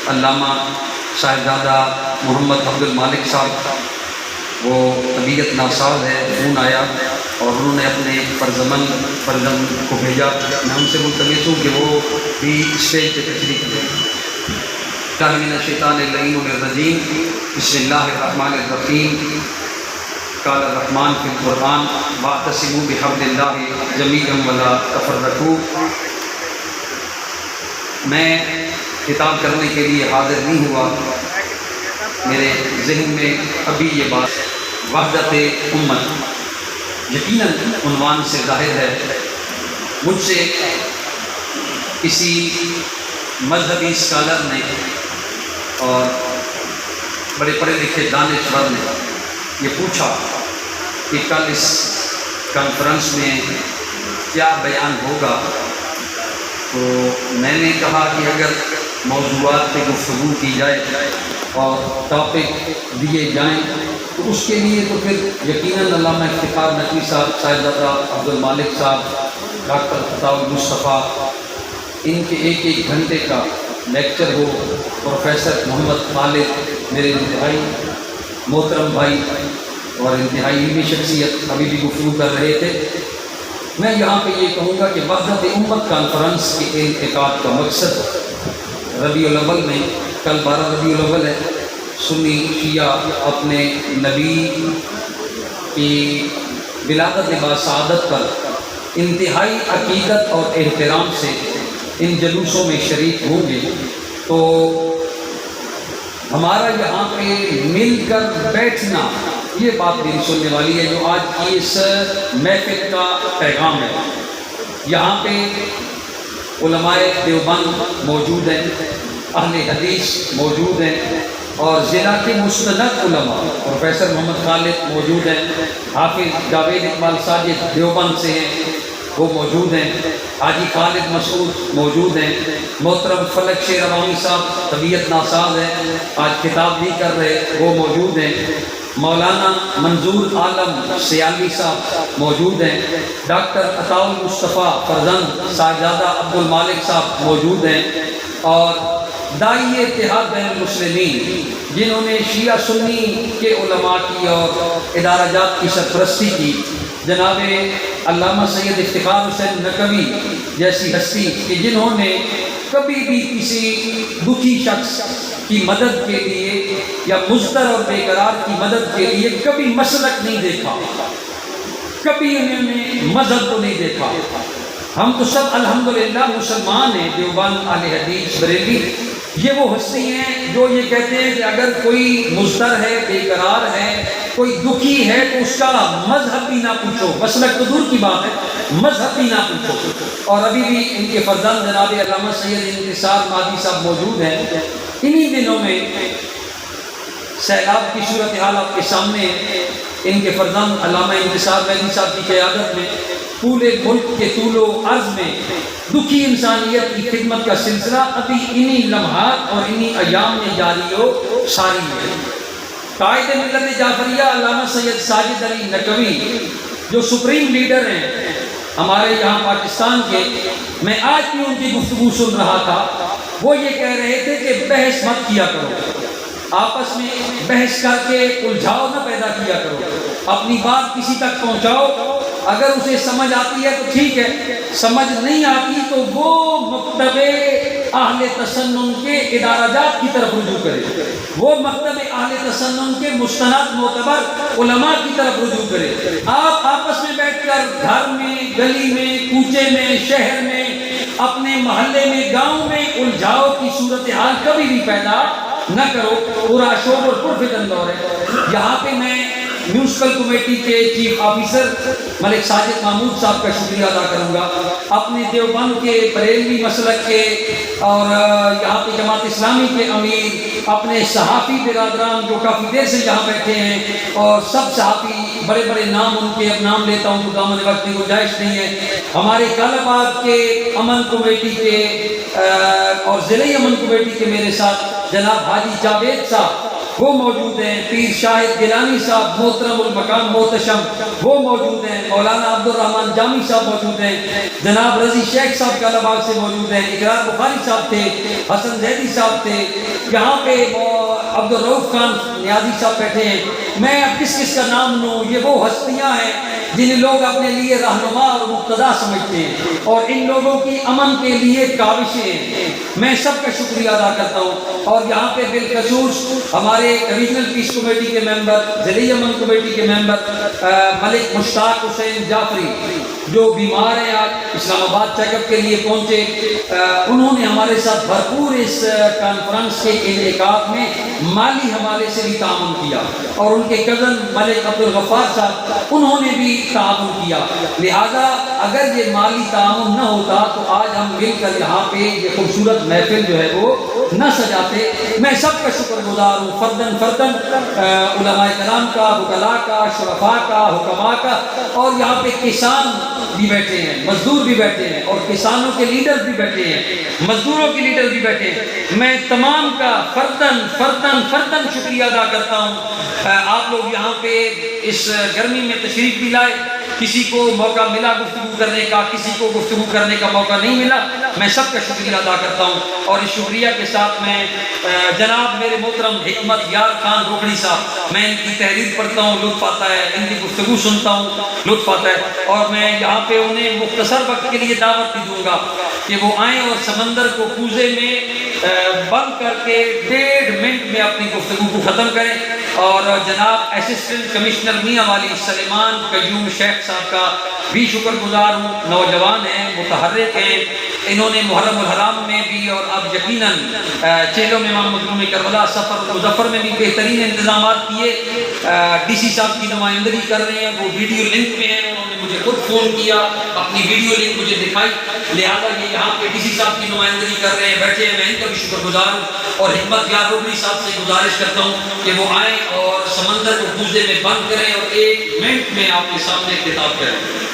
علامہ صاحبزادہ محمد عبد المالک صاحب، وہ طبیعت ناساز ہے، فون آیا اور انہوں نے اپنے فرزند کو بھیجا۔ میں ان سے ملتمس ہوں کہ وہ بھی اسٹیج پہ تشریف لیں۔ من الشیطان اللعین الرجیم، بسم اللہ الرحمن الرحیم۔ قال الرحمن فی القرآن واعتصموا بحبل اللہ جمیعا ولا تفرقوا۔ میں خطاب کرنے کے لیے حاضر نہیں ہوا، میرے ذہن میں ابھی یہ بات وحدت امت یقیناً عنوان سے ظاہر ہے۔ مجھ سے کسی مذہبی اسکالر نے اور بڑے پڑھے لکھے دانشور نے یہ پوچھا کہ کل اس کانفرنس میں کیا بیان ہوگا، تو میں نے کہا کہ اگر موضوعات پہ گفتگو کی جائے اور ٹاپک دیے جائیں تو اس کے لیے تو پھر یقیناً علامہ افتخار نقوی صاحب، صاحبزادہ عبد المالک صاحب، ڈاکٹر عطاء المصطفیٰ، ان کے ایک ایک گھنٹے کا لیکچر ہو۔ پروفیسر محمد خالد میرے انتہائی محترم بھائی اور انتہائی علمی شخصیت ابھی بھی گفتگو کر رہے تھے۔ میں یہاں پہ یہ کہوں گا کہ وحدت امت کانفرنس کے انعقاد کا مقصد ربیع الاول میں، کل 12 ربیع الاول ہے، سنی شیعہ اپنے نبی کی ولادت باسعادت پر انتہائی عقیدت اور احترام سے ان جلوسوں میں شریک ہوں گے، تو ہمارا یہاں پہ مل کر بیٹھنا یہ بات میری سننے والی ہے جو آج کی اس محفل کا پیغام ہے۔ یہاں پہ علماء دیوبند موجود ہیں، اہل حدیث موجود ہیں، اور ضلع کے مستند علماء پروفیسر محمد خالد موجود ہیں، حافظ جاوید اقبال ساجد دیوبند سے ہیں وہ موجود ہیں، حاجی خالد مسعود موجود ہیں، محترم فلک شیر عوامی صاحب طبیعت ناساز ہے، آج کتاب نہیں کر رہے، وہ موجود ہیں، مولانا منظور عالم سیالوی صاحب موجود ہیں، ڈاکٹر عطاء المصطفیٰ فرزند صاحبزادہ عبد المالک صاحب موجود ہیں، اور داعی اتحاد بین المسلمین جنہوں نے شیعہ سنی کے علماء کی اور ادارہ جات کی سرپرستی کی، جناب علامہ سید افتخار حسین نقوی جیسی ہستی کہ جنہوں نے کبھی بھی کسی دکھی شخص کی مدد کے لیے یا مضطر اور بے قرار کی مدد کے لیے کبھی مسلک نہیں دیکھا، کبھی انہوں نے مذہب کو نہیں دیکھا۔ ہم تو سب الحمدللہ مسلمان ہیں، دیوبند، اہل حدیث، بریلوی، یہ وہ ہستی ہیں جو یہ کہتے ہیں کہ اگر کوئی مضطر ہے، بے قرار ہے، کوئی دکھی ہے تو اس کا مذہب بھی نہ پوچھو، مسلک تو دور کی بات ہے، مذہب بھی نہ پوچھو۔ اور ابھی بھی ان کے فرزند جناب علامہ سید انتصار مہدی صاحب موجود ہیں۔ انہی دنوں میں سیلاب کی صورتحال آپ کے سامنے ہے، ان کے فرزند علامہ انتصار مہدی صاحب کی قیادت میں پورے ملک کے طول و عرض میں دکھی انسانیت کی خدمت کا سلسلہ ابھی انہی لمحات اور انہی ایام میں جاری و ساری ہے۔ قائد ملت جعفریہ علامہ سید ساجد علی نقوی جو سپریم لیڈر ہیں ہمارے یہاں پاکستان کے، میں آج بھی ان کی گفتگو سن رہا تھا، وہ یہ کہہ رہے تھے کہ بحث مت کیا کرو، آپس میں بحث کر کے الجھاؤ نہ پیدا کیا کرو، اپنی بات کسی تک پہنچاؤ، اگر اسے سمجھ آتی ہے تو ٹھیک ہے، سمجھ نہیں آتی تو وہ مکتب اہل تسنن کے ادارہ جات کی طرف رجوع کرے، وہ مکتب اہل تسنن کے مستند معتبر علماء کی طرف رجوع کرے۔ آپ آپس میں بیٹھ کر گھر میں، گلی میں، کوچے میں، شہر میں، اپنے محلے میں، گاؤں میں الجھاؤ کی صورتحال کبھی بھی پیدا نہ کرو، پورا شور اور پرفتن دور ہے۔ یہاں پہ میں میونسپل کمیٹی کے چیف آفیسر ملک ساجد محمود صاحب کا شکریہ ادا کروں گا، اپنے دیوبند کے بریلوی مسلک کے اور یہاں پہ جماعت اسلامی کے امیر، اپنے صحافی برادران جو کافی دیر سے یہاں بیٹھے ہیں، اور سب صحافی بڑے بڑے نام ان کے اب نام لیتا ہوں تو دامن وقت کی گنجائش نہیں ہے، ہمارے کالاباد کے امن کمیٹی کے اور ضلعی امن کمیٹی کے میرے ساتھ جناب حاجی جاوید صاحب وہ موجود ہیں، پیر شاہد گیلانی صاحب محترم المقام محتشم وہ موجود ہیں، مولانا عبد الرحمن جامی صاحب موجود ہیں، جناب رضی شیخ صاحب کالہ باغ سے موجود ہیں، اقرار بخاری صاحب تھے، حسن زیدی صاحب تھے، یہاں پہ عبد الرؤف خان نیازی صاحب بیٹھے ہیں۔ میں اب کس کس کا نام لوں؟ یہ وہ ہستیاں ہیں جن لوگ اپنے لیے رہنما اور مقتدا سمجھتے ہیں، اور ان لوگوں کی امن کے لیے کاوشیں ہیں۔ میں سب کا شکریہ ادا کرتا ہوں، اور یہاں پہ بالخصوص ہمارے ریجنل پیس کمیٹی کے ممبر، ضلعی امن کمیٹی کے ممبر ملک مشتاق حسین جعفری جو بیمار ہیں، آج اسلام آباد چیک اپ کے لیے پہنچے، انہوں نے ہمارے ساتھ بھرپور اس کانفرنس کے انعقاد میں مالی حوالے سے بھی تعاون کیا، اور ان کے کزن ملک عبد الغفار صاحب انہوں نے بھی تعاون کیا۔ لہذا اگر یہ مالی تعاون نہ ہوتا تو آج ہم مل کر یہاں پہ یہ خوبصورت محفل جو ہے وہ نہ سجاتے۔ میں سب کا شکر گزار ہوں، فردن فردن علماء کرام کا، وکلاء کا، شرفاء کا، حکماء کا، اور یہاں پہ کسان بھی بیٹھے ہیں، مزدور بھی بیٹھے ہیں، اور کسانوں کے لیڈر بھی بیٹھے ہیں، مزدوروں کے لیڈر بھی بیٹھے ہیں۔ میں تمام کا فردن فردن فردن شکریہ ادا کرتا ہوں۔ آپ لوگ یہاں پہ اس گرمی میں تشریف بھی لائے، کسی کو موقع ملا گفتگو کرنے کا، کسی کو گفتگو کرنے کا موقع نہیں ملا، میں سب کا شکریہ ادا کرتا ہوں۔ اور اس شکریہ کے ساتھ میں جناب میرے محترم حکمت یار خان روکڑی صاحب، میں ان کی تحریر پڑھتا ہوں، لطف آتا ہے، ان کی گفتگو سنتا ہوں، لطف آتا ہے، اور میں یہاں پہ انہیں مختصر وقت کے لیے دعوت بھی دوں گا کہ وہ آئیں اور سمندر کو کوزے میں بند کر کے 1.5 منٹ میں اپنی گفتگو کو ختم کریں۔ اور جناب اسسٹنٹ کمشنر میاں والی سلیمان قیوم شیخ صاحب کا بھی شکر گزار ہوں، نوجوان ہیں، متحرک ہیں، انہوں نے محرم الحرام میں بھی اور اب یقیناً چیلوں میں امام مظلوم کربلا سفر مظفر میں بھی بہترین انتظامات کیے۔ ڈی سی صاحب کی نمائندگی کر رہے ہیں، وہ ویڈیو لنک میں ہیں، انہوں نے مجھے خود فون کیا، اپنی ویڈیو لنک مجھے دکھائی، لہٰذا یہ یہاں پہ ڈی سی صاحب کی نمائندگی کر رہے ہیں، بیٹھے ہیں، میں ان کا بھی شکر گزار ہوں۔ اور حکمت یار روکڑی صاحب سے گزارش کرتا ہوں کہ وہ آئیں اور سمندر کو کوزے میں بند کریں اور 1 منٹ میں آپ کے سامنے خطاب کریں۔